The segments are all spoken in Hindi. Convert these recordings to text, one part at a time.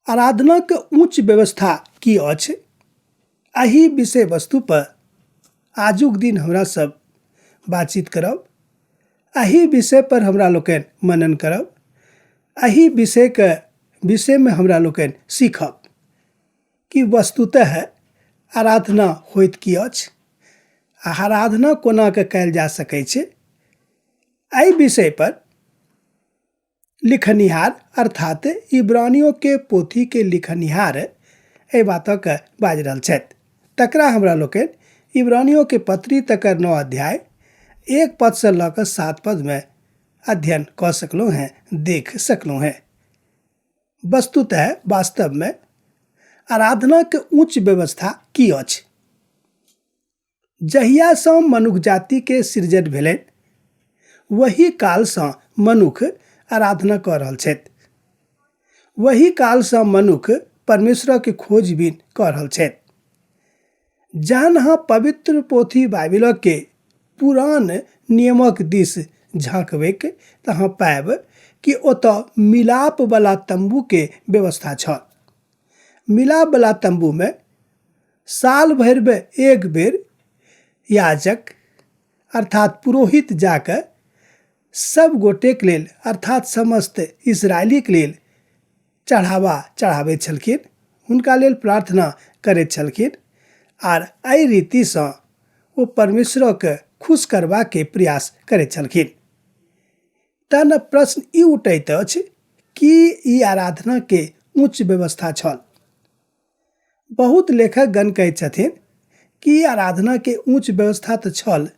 आराधनाक उच्च व्यवस्था की अछि, एहि विषय वस्तु पर आजुक दिन हमरा सब बातचीत करब। एहि विषय पर हमरा लोकनि मनन करब। एहि विषय में हमरा लोकनि सीखब कि वस्तुतः आराधना होइत की अछि, आराधना कोना के कयल जा सकै छै। एहि विषय पर लिखनिहार अर्थात इब्रानियों के पोथी के लिखनिहार एहि बातक बाजि रहल छथि। तकरा हमरा लोकनि इब्रानियों के पत्री तकर 9 अध्याय 1 पद से लऽ कऽ 7 पद में अध्ययन कऽ सकलहुँ हैं, देख सकलहुँ हैं। वस्तुतः वास्तव में आराधना के उच्च व्यवस्था की अछि। जहिया सँ मनुख जाति के सृजन भेलनि, वही काल सँ मनुख आराधना कऽ रहल छथि। वही काल सँ मनुख परमेश्वर के खोजबीन कऽ रहल छथि। जहन अहाँ पवित्र पोथी बाइबिल के पुरान नियमक दिस झाँकबैक तऽ अहाँ पाएब कि ओतऽ मिलाप वाला तंबू के व्यवस्था छल। मिलाप वाला तंबू में साल भर में एक बेर याजक अर्थात पुरोहित जाकर सब गोटे के लेल अर्थात समस्त इस्राएली के लेल चढ़ावा चढ़ाबैत छलखिन, हुनका लेल प्रार्थना करैत छलखिन आर एहि रीति सँ ओ परमेश्वर के खुश करबा के प्रयास करैत छलखिन। तहन प्रश्न ई उठैत अछि कि ई आराधना के उच्च व्यवस्था छल। बहुत लेखक गण कहैत छथिन कि आराधना के उच्च व्यवस्था तऽ छल,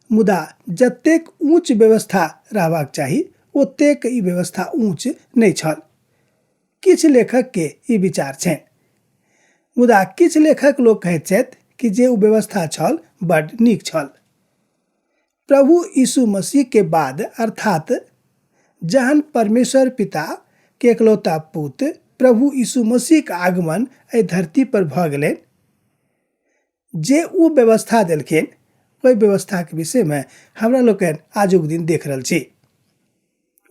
मुदा जतेक उच्च व्यवस्था रहबाक चाही ओतेक ई व्यवस्था ऊंच नहीं छल। किछु लेखक के ई विचार छनि, मुदा किछु लेखक लोग कहैत छथि कि जे ओ व्यवस्था छल बड़ नीक छल। प्रभु यीशु मसीह के बाद अर्थात जहन परमेश्वर पिता के एकलौता पुत्र प्रभु यीशु मसीह के आगमन एहि धरती पर भऽ गेलनि, जे ओ व्यवस्था देलखिन ओहि व्यवस्था के विषय में हमरा लोकनि आजुक दिन देख रहल छी।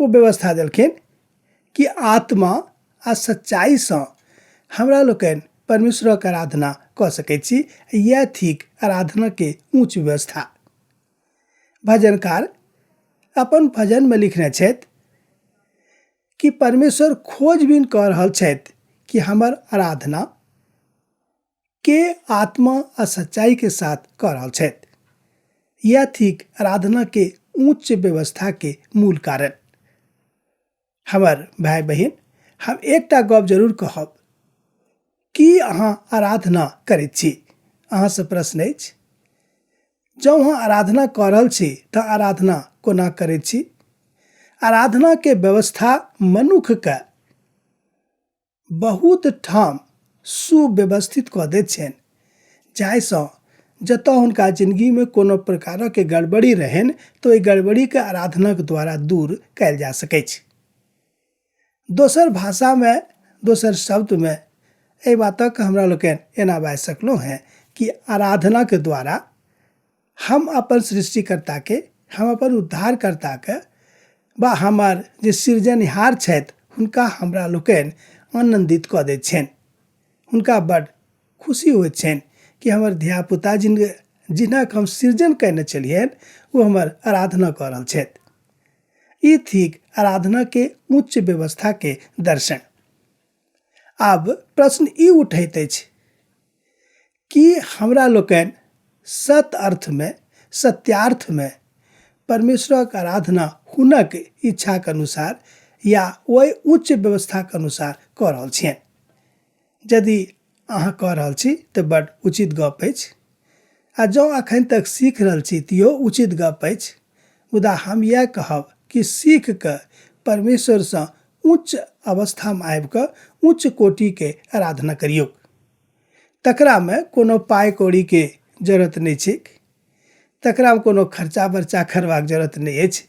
ओ व्यवस्था देलखिन कि आत्मा आ सच्चाई सँ हमरा लोकनि परमेश्वर के आराधना कऽ सकैत छी। यह थिक आराधना के उच्च व्यवस्था। भजनकार अपन भजन में लिखने छथि कि परमेश्वर खोजबीन कऽ रहल छथि कि हमर आराधना के आत्मा आ सच्चाई के साथ कऽ रहल छथि। यह थिक आराधना के उच्च व्यवस्था के मूल कारण। हमर भाई बहिन, हम एकटा गप जरूर कहब कि अहाँ आराधना करैत छी। अहाँ से प्रश्न अछि, जँ अहाँ आराधना कऽ रहल छी तऽ आराधना कोना करैत छी। आराधना के व्यवस्था मनुख के बहुत ठाम सुव्यवस्थित कऽ दैत छनि, जाहि सँ जतऽ हुनका जिंदगी में कोनो प्रकार के गड़बड़ी रहनि तऽ ओहि गड़बड़ी के आराधना के द्वारा दूर कयल जा सकै छै। दोसर भाषा में, दोसर शब्द में एहि बातक हमरा लोकनि एना बाजि सकलहुँ हैं कि आराधना के द्वारा हम अपन सृष्टिकर्ता के, हम अपन उद्धारकर्ता के बा हमर जे सृजनहार छथि हुनका हमरा लोकनि आनंदित कऽ दैत छनि। हुनका बड़ खुशी होइत छनि कि हमर धियापुता जिनक हम सृजन कयने छलियनि वो हमर आराधना कऽ रहल छथि। ई थिक आराधना के उच्च व्यवस्था के दर्शन। आब प्रश्न ई उठैत अछि कि हमरा लोकनि सत अर्थ में, सत्यार्थ में परमेश्वर के आराधना हुनक इच्छा के अनुसार या ओहि उच्च व्यवस्था के अनुसार कऽ रहल छियनि। यदि अहाँ कऽ रहल छी तऽ बड़ उचित गप अछि, आ जँ अखन तक सीख रहल छी तऽ इहो उचित गप अछि। मुदा हम यह कहब कि सीख के परमेश्वर सँ उच्च अवस्था में आबि कऽ उच्च कोटि के आराधना करियौ। तकरा में कोनो पाइ कौड़ी के जरूरत नहीं छै, तकरा में कोनो खर्चा बर्चा करबाक जरूरत नहीं अछि।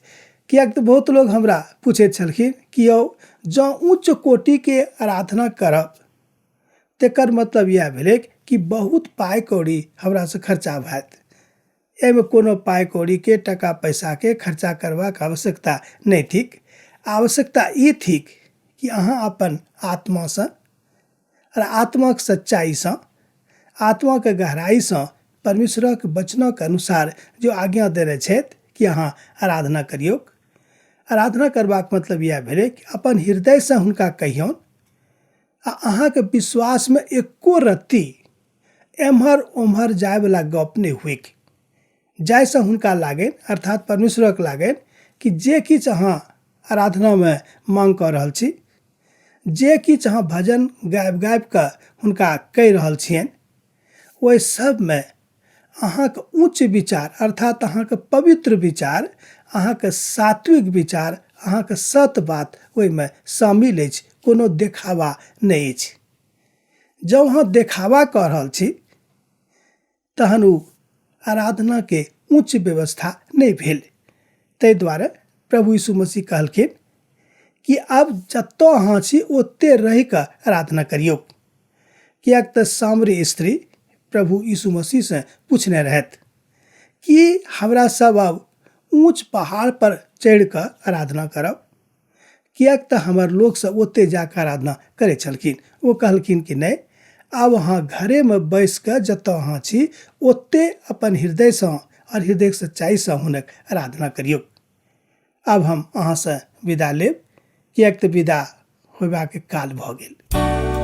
किएक तऽ बहुत लोग हमरा पूछैत छलखिन कि यौ जँ उच्च कोटि के आराधना करब तेकर मतलब यह भेलै कि बहुत पाइ कौड़ी हमरा से खर्चा भैत। एहिमे कोनो पाइ कौड़ी के, टका पैसा के खर्चा करबाक आवश्यकता नहीं थिक। आवश्यकता ई थिक कि अहाँ अपन आत्मा से, और आत्माक सच्चाई से, आत्मा के गहराई से परमेश्वरक वचनक अनुसार जो आज्ञा देने छथि कि अहाँ आराधना करियौ। आराधना करबाक मतलब यह भेलै कि अपन हृदय से हुनका कहियौन आ अहाँके विश्वास में एको रत्ती एम्हर ओम्हर जाय वाला गप नहीं हुई, जायसँ हुनका लागनि अर्थात परमेश्वरक लागनि कि जे किछु अहाँ आराधना में मांग कऽ रहल छी, जे किछु अहाँ भजन गाबि गाबि कऽ हुनका कहि रहल छियनि, ओहि सबमे अहाँके उच्च विचार अर्थात अहाँके पवित्र विचार, अहाँके सात्विक विचार, अहाँके सत बात ओहिमे शामिल अछि, कोनो देखावा नहीं अछि। जब अहाँ देखावा कऽ रहल छी तहन ओ आराधना के उच्च व्यवस्था नहीं भेल। ताहि दुआरे प्रभु यीशु मसीह कहलखिन कि अब जतऽ अहाँ छी ओते रहि कऽ आराधना करियौ। किएक तऽ सामरी स्त्री प्रभु यीशु मसीह से पूछने रहथि कि हमरा सब अब ऊंच पहाड़ पर चढ़ि कऽ आराधना करब, किएक तऽ हमर लोग सब ओते जाकर आराधना करे छलखिन। वो कहलखिन कि नहीं, आब अहाँ घरे में बैस कऽ जतऽ अहाँ छी ओते अपन हृदय से और हृदय सच्चाई से हुनक आराधना करियौ। अब हम अहाँ से विदा लेब, किएक तऽ विदा होबाक काल भऽ गेल।